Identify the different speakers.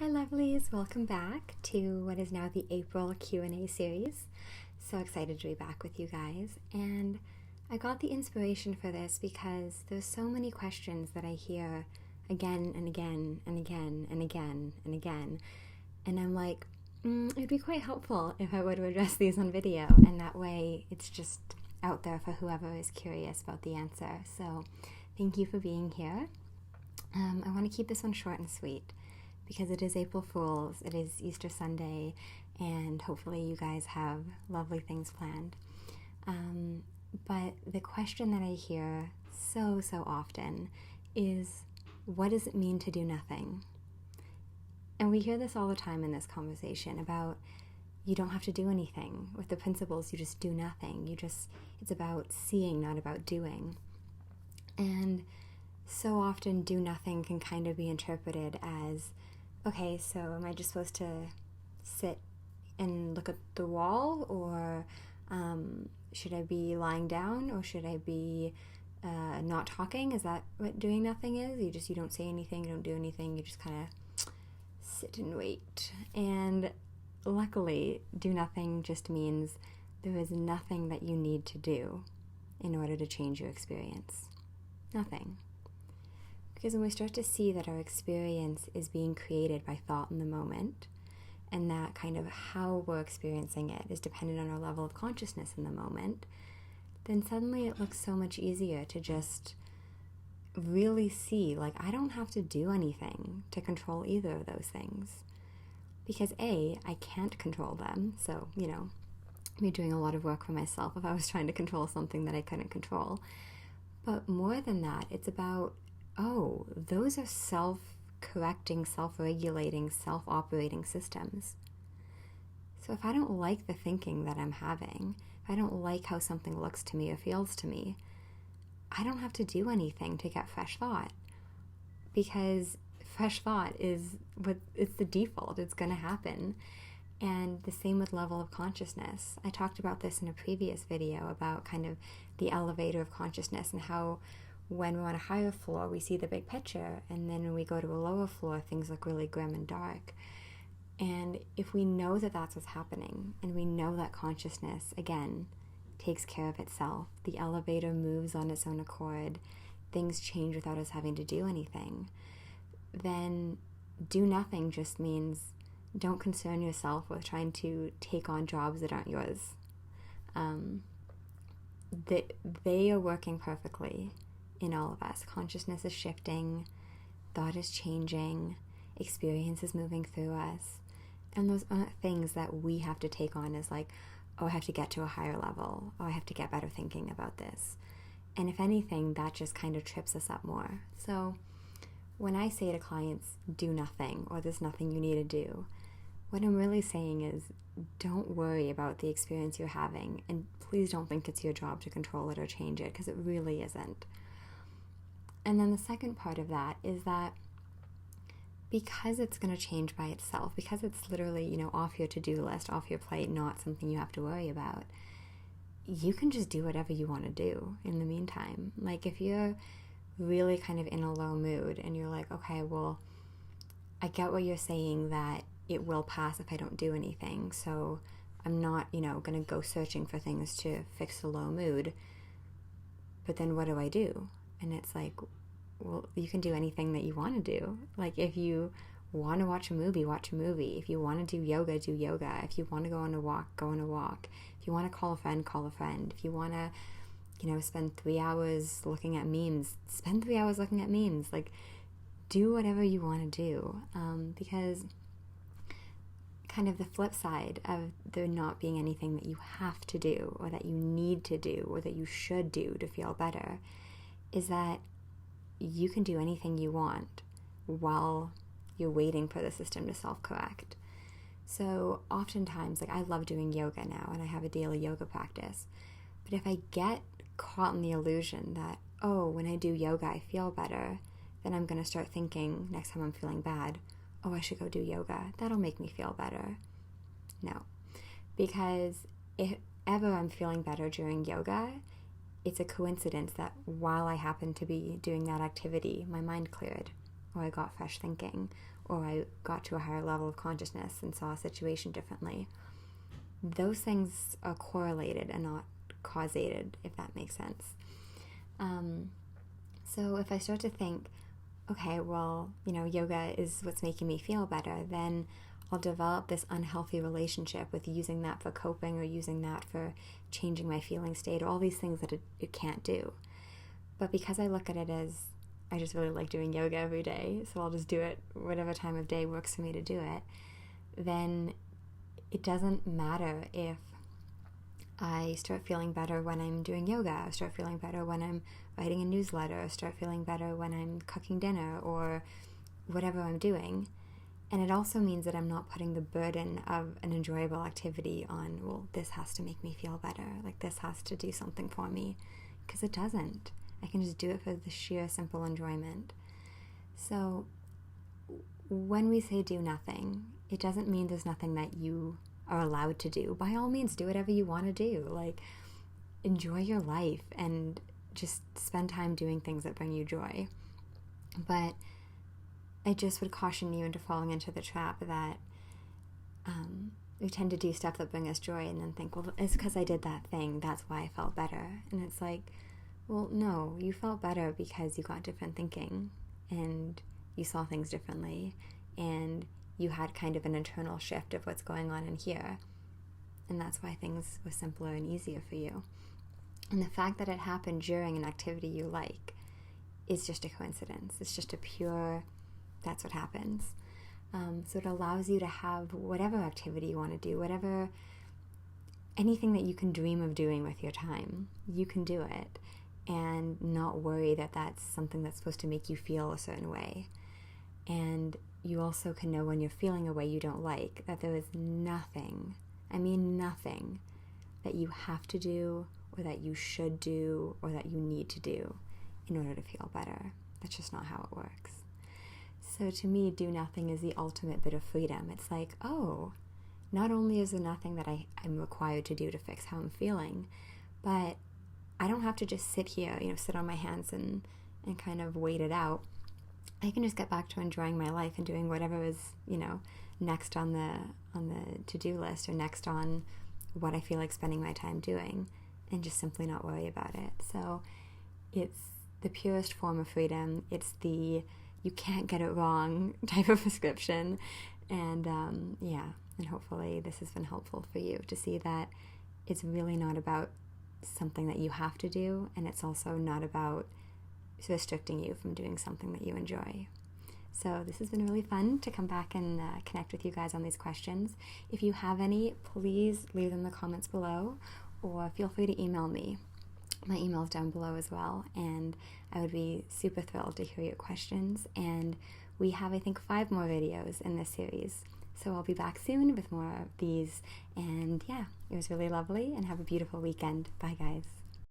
Speaker 1: Hi lovelies, welcome back to what is now the April Q&A series. So excited to be back with you guys, and I got the inspiration for this because there's so many questions that I hear again and again and again and again and again, and I'm like, it'd be quite helpful if I were to address these on video, and that way it's just out there for whoever is curious about the answer. So thank you for being here. I want to keep this one short and sweet because it is April Fool's, it is Easter Sunday, and hopefully you guys have lovely things planned. But the question that I hear so often is, what does it mean to do nothing? And we hear this all the time in this conversation about you don't have to do anything. With the principles, you just do nothing. It's about seeing, not about doing. And so often do nothing can kind of be interpreted as, okay, so am I just supposed to sit and look at the wall, or should I be lying down, or should I be not talking? Is that what doing nothing is? You don't say anything, you don't do anything, you just kind of sit and wait. And luckily, do nothing just means there is nothing that you need to do in order to change your experience. Nothing. Because when we start to see that our experience is being created by thought in the moment, and that kind of how we're experiencing it is dependent on our level of consciousness in the moment, then suddenly it looks so much easier to just really see, like, I don't have to do anything to control either of those things. Because A, I can't control them, so, I'd be doing a lot of work for myself if I was trying to control something that I couldn't control. But more than that, it's about, those are self-correcting, self-regulating, self-operating systems. So if I don't like the thinking that I'm having, if I don't like how something looks to me or feels to me, I don't have to do anything to get fresh thought. Because fresh thought it's the default, it's going to happen. And the same with level of consciousness. I talked about this in a previous video about kind of the elevator of consciousness and how when we're on a higher floor, we see the big picture, and then when we go to a lower floor, things look really grim and dark. And if we know that that's what's happening, and we know that consciousness, again, takes care of itself, the elevator moves on its own accord, things change without us having to do anything, then do nothing just means don't concern yourself with trying to take on jobs that aren't yours. They are working perfectly in all of us. Consciousness is shifting, thought is changing, experience is moving through us, and those aren't things that we have to take on as like, I have to get to a higher level, I have to get better thinking about this. And if anything, that just kind of trips us up more. So when I say to clients, do nothing, or there's nothing you need to do, what I'm really saying is, don't worry about the experience you're having, and please don't think it's your job to control it or change it, because it really isn't. And then the second part of that is that because it's going to change by itself, because it's literally, off your to-do list, off your plate, not something you have to worry about, you can just do whatever you want to do in the meantime. Like if you're really kind of in a low mood and you're like, okay, well, I get what you're saying that it will pass if I don't do anything, so I'm not, going to go searching for things to fix the low mood, but then what do I do? And it's like, well, you can do anything that you want to do. Like if you want to watch a movie, watch a movie. If you want to do yoga, do yoga. If you want to go on a walk, go on a walk. If you want to call a friend, call a friend. If you want to, spend 3 hours looking at memes, spend 3 hours looking at memes. Like, do whatever you want to do. Because kind of the flip side of there not being anything that you have to do or that you need to do or that you should do to feel better is that you can do anything you want while you're waiting for the system to self-correct. So oftentimes, like, I love doing yoga now and I have a daily yoga practice. But if I get caught in the illusion that, when I do yoga I feel better, then I'm going to start thinking next time I'm feeling bad, I should go do yoga. That'll make me feel better. No. Because if ever I'm feeling better during yoga, it's a coincidence that while I happened to be doing that activity, my mind cleared, or I got fresh thinking, or I got to a higher level of consciousness and saw a situation differently. Those things are correlated and not causated, if that makes sense. So if I start to think, okay, well, yoga is what's making me feel better, then I'll develop this unhealthy relationship with using that for coping or using that for changing my feeling state, or all these things that it can't do. But because I look at it as, I just really like doing yoga every day, so I'll just do it whatever time of day works for me to do it, then it doesn't matter if I start feeling better when I'm doing yoga, or start feeling better when I'm writing a newsletter, or start feeling better when I'm cooking dinner, or whatever I'm doing. And it also means that I'm not putting the burden of an enjoyable activity on, well, this has to make me feel better, like this has to do something for me, because it doesn't. I can just do it for the sheer simple enjoyment. So when we say do nothing, it doesn't mean there's nothing that you are allowed to do. By all means, do whatever you want to do. Like, enjoy your life and just spend time doing things that bring you joy. But I just would caution you into falling into the trap that we tend to do stuff that bring us joy and then think, well, it's because I did that thing, that's why I felt better. And it's like, well, no, you felt better because you got different thinking and you saw things differently and you had kind of an internal shift of what's going on in here. And that's why things were simpler and easier for you. And the fact that it happened during an activity you like is just a coincidence. It's just a pure, that's what happens. So it allows you to have whatever activity you want to do, anything that you can dream of doing with your time, you can do it and not worry that that's something that's supposed to make you feel a certain way. And you also can know when you're feeling a way you don't like, that there is nothing, nothing that you have to do or that you should do or that you need to do in order to feel better. That's just not how it works. So to me, do nothing is the ultimate bit of freedom. It's like, oh, not only is there nothing that I'm required to do to fix how I'm feeling, but I don't have to just sit here, sit on my hands and kind of wait it out. I can just get back to enjoying my life and doing whatever is, next on the to-do list or next on what I feel like spending my time doing, and just simply not worry about it. So it's the purest form of freedom. It's the you can't get it wrong type of prescription. And and hopefully this has been helpful for you to see that it's really not about something that you have to do, and it's also not about restricting you from doing something that you enjoy. So this has been really fun to come back and connect with you guys on these questions. If you have any, please leave them in the comments below, or feel free to email me. My email is down below as well, and I would be super thrilled to hear your questions. And we have, I think, 5 more videos in this series. So I'll be back soon with more of these. And yeah, it was really lovely, and have a beautiful weekend. Bye, guys.